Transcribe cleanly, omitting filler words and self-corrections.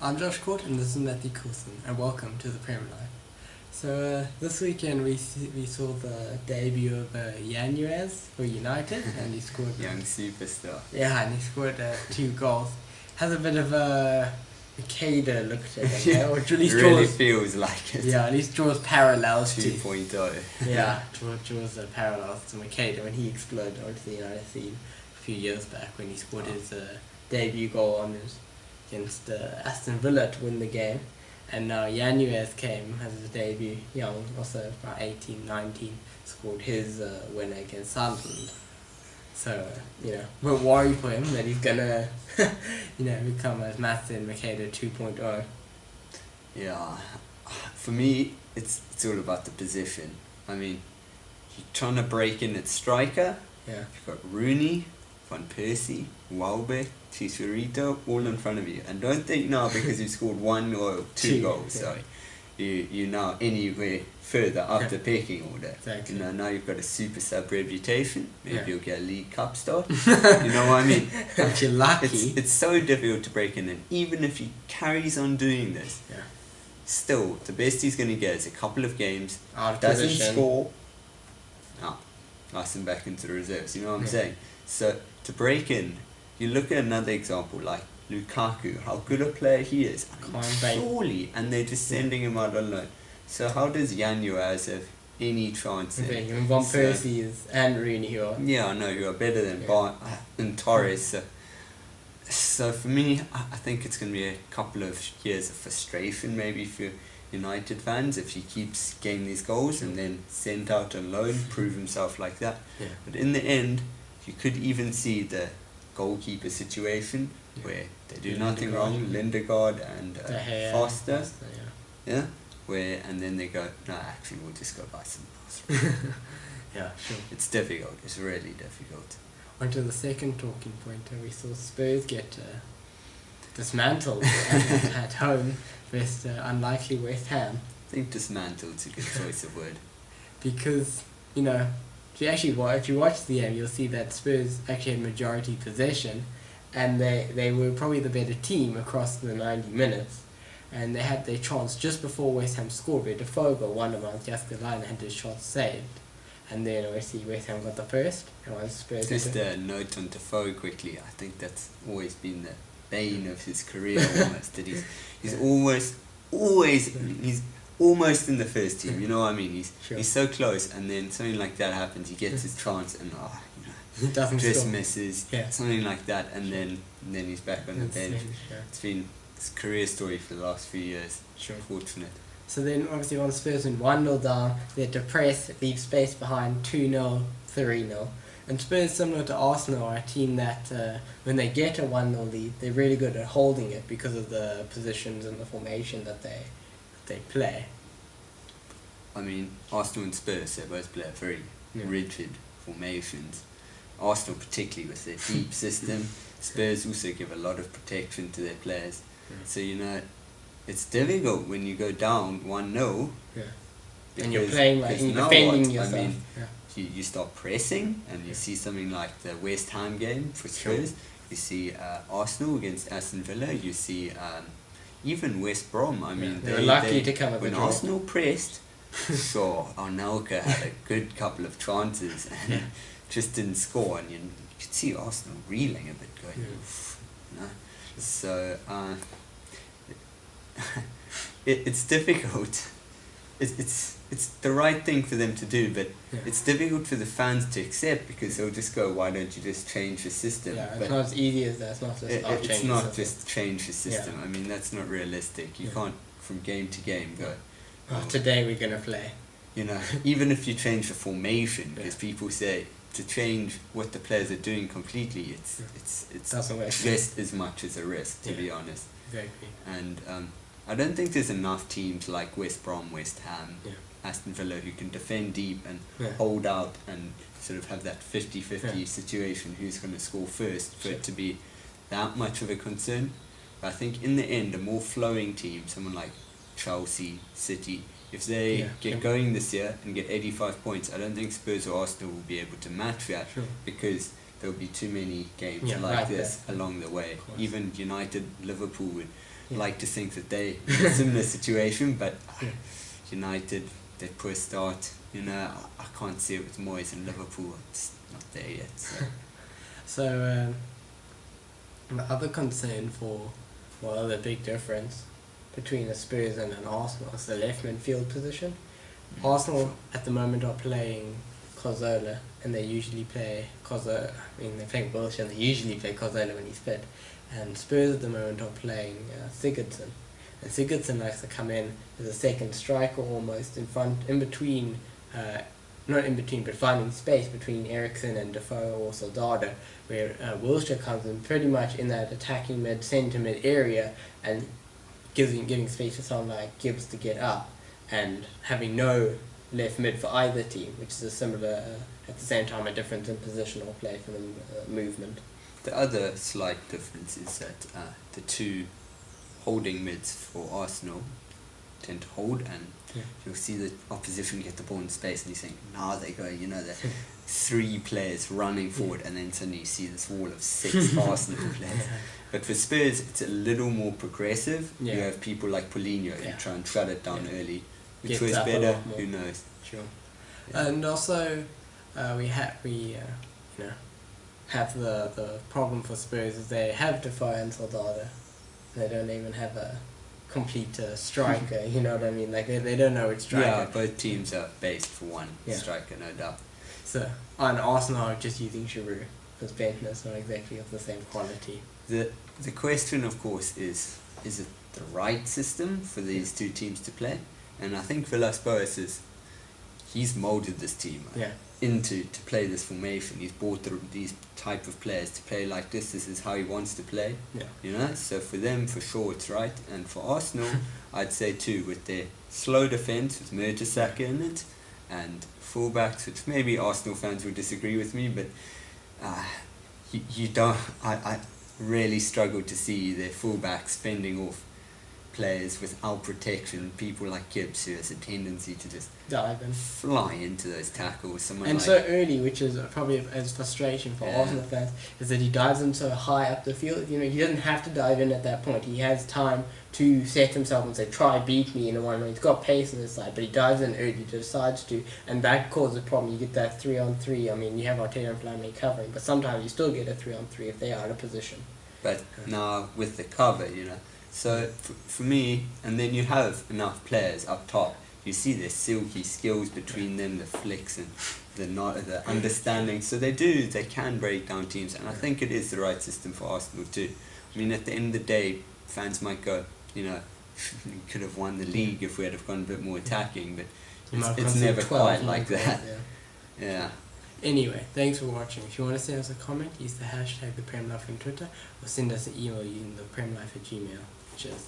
I'm Josh Court and this is Matthew Coulson and welcome to the Premier Live. So this weekend we saw the debut of Yanuaz for United and he scored... Young superstar. Yeah, and he scored 2 goals. Has a bit of a Makeda look to it, yeah, which at least really draws... feels like it. Yeah, at least draws parallels 2.0. Yeah, draws the parallels to Makeda when he exploded onto the United scene a few years back when he scored his debut goal against Aston Villa to win the game. And now Yanuez came as his debut, young, also about 18, 19, scored his winner against Sunderland. So, we're worried for him that he's gonna, become as Matthew Makeda 2.0. Yeah, for me, it's all about the position. I mean, you're trying to break in at striker. Yeah. You've got Rooney, Van Persie, Welbeck, Chicharito, all in front of you. And don't think now because you scored 1 or 2 goals, sorry, you're now anywhere further up the pecking order. Exactly. Now you've got a super sub reputation. Maybe you'll get a League Cup start. You know what I mean? If you're lucky. It's so difficult to break in, and even if he carries on doing this, still the best he's going to get is a couple of games. Doesn't score. Nice and back into the reserves. You know what I'm saying? So to break in, you look at another example like Lukaku, how good a player he is. Surely, and they're just sending him out on loan. So how does Yanuaz have any chance? Even Van Persie and Rooney who are... Yeah, I know, who are better than Torres. So for me, I think it's going to be a couple of years of frustration maybe for United fans if he keeps getting these goals and then sent out on loan, prove himself like that. But in the end, you could even see the goalkeeper situation where they do nothing wrong, Lindegaard and Foster, and then they go, no, actually we'll just go buy some else. Yeah, sure. It's difficult, it's really difficult. On to the second talking point, we saw Spurs get dismantled at home with unlikely West Ham. I think dismantled's a good choice of word. Because, if you watch the game, you'll see that Spurs actually had majority possession and they were probably the better team across the 90 minutes. And they had their chance just before West Ham scored, where Defoe got one around just the line and had his shot saved. And then obviously West Ham got the first. And once Spurs just a note on Defoe quickly. I think that's always been the bane of his career almost. That he's almost in the first team. You know what I mean? He's so close, and then something like that happens. He gets his chance, and he doesn't just misses. Something like that, and then he's back on the bench. It's been his career story for the last few years. Fortunate. So then obviously once Spurs went 1-0 down, they had to press, leave space behind, 2-0, 3-0. And Spurs, similar to Arsenal, are a team that when they get a 1-0 lead, they're really good at holding it because of the positions and the formation that they play. I mean, Arsenal and Spurs, they both play very rigid formations. Arsenal particularly with their deep system. Spurs also give a lot of protection to their players. So, it's difficult when you go down 1-0. And you're playing like you're defending yourself. I mean, you start pressing, and you see something like the West Ham game for Spurs. You see Arsenal against Aston Villa. You see even West Brom. I mean, they were lucky to come up when Arsenal pressed. Sure, Arnauka had a good couple of chances and just didn't score, and you could see Arsenal reeling a bit, going. So it's difficult. It's the right thing for them to do, but it's difficult for the fans to accept because they'll just go, why don't you just change the system? It's not as easy as that. It's not just change the system. I mean, that's not realistic. You can't from game to game go, today we're going to play. Even if you change the formation, because people say to change what the players are doing completely, it's just as much as a risk, to be honest. Exactly. And I don't think there's enough teams like West Brom, West Ham, Aston Villa who can defend deep and hold out and sort of have that 50-50 situation, who's going to score first, for it to be that much of a concern. But I think in the end, a more flowing team, someone like Chelsea, City, if they get going this year and get 85 points, I don't think Spurs or Arsenal will be able to match that because there'll be too many games like this along the way. Even United, Liverpool would like to think that they in a similar situation, but Yeah. United, their poor start, you know, I can't see it with Moyes and Liverpool. It's not there yet. So. So the other concern the big difference between the Spurs and an Arsenal is the left midfield position. Arsenal at the moment are playing Cazorla, and they usually play Cazorla. I mean, they're playing Wilshere, and they usually play Cazorla when he's fit. And Spurs at the moment are playing Sigurdsson. And Sigurdsson likes to come in as a second striker almost in front, in between, not in between, but finding space between Eriksson and Defoe or Soldado, where Wilshere comes in pretty much in that attacking centre mid area and giving space for someone like Gibbs to get up, and having no left mid for either team, which is a similar, at the same time, a difference in positional play for the movement. The other slight difference is that the two holding mids for Arsenal tend to hold, and you'll see the opposition get the ball in space, and you think, now they go, you know, the three players running forward, and then suddenly you see this wall of 6 Arsenal players. But for Spurs, it's a little more progressive. Yeah. You have people like Paulinho who try and shut it down early, which Gets was up a better. lot more. Who knows? Sure. Yeah. And also, we have the problem for Spurs is they have Defoe and Soldado. They don't even have a complete striker. You know what I mean? Like they don't know which striker. Yeah, both teams are based for one striker, no doubt. So on Arsenal are just using Giroud because Bentner's not exactly of the same quality. The question, of course, is it the right system for these two teams to play? And I think Villas-Boas he's moulded this team to play this formation. He's brought these type of players to play like this. This is how he wants to play. Yeah. You know, so for them, for sure, it's right. And for Arsenal, I'd say too, with their slow defence, with Mertesacker in it, and fullbacks, which maybe Arsenal fans would disagree with me, but you don't. I really struggle to see their fullbacks fending off players without protection, people like Gibbs, who has a tendency to just dive in, fly into those tackles. And so early, which is probably as frustration for Arsenal fans, is that he dives in so high up the field. You know, he doesn't have to dive in at that point. He has time to set himself and say, try beat me in a 1-1. He's got pace on his side, but he dives in early, decides to, and that causes a problem. You get that 3-on-3. I mean, you have Arteta and Flamini covering, but sometimes you still get a 3-on-3 if they are out of position. But now with the cover, you know, so for me, and then you have enough players up top. You see their silky skills between them, the flicks and the understanding. So they can break down teams, and I think it is the right system for Arsenal too. I mean, at the end of the day, fans might go, you know, we could have won the league if we had have gone a bit more attacking, but it's never quite like that. Yeah. Anyway, thanks for watching. If you want to send us a comment, use the hashtag #ThePremLife on Twitter, or send us an email using thepremlife@gmail.com. Cheers.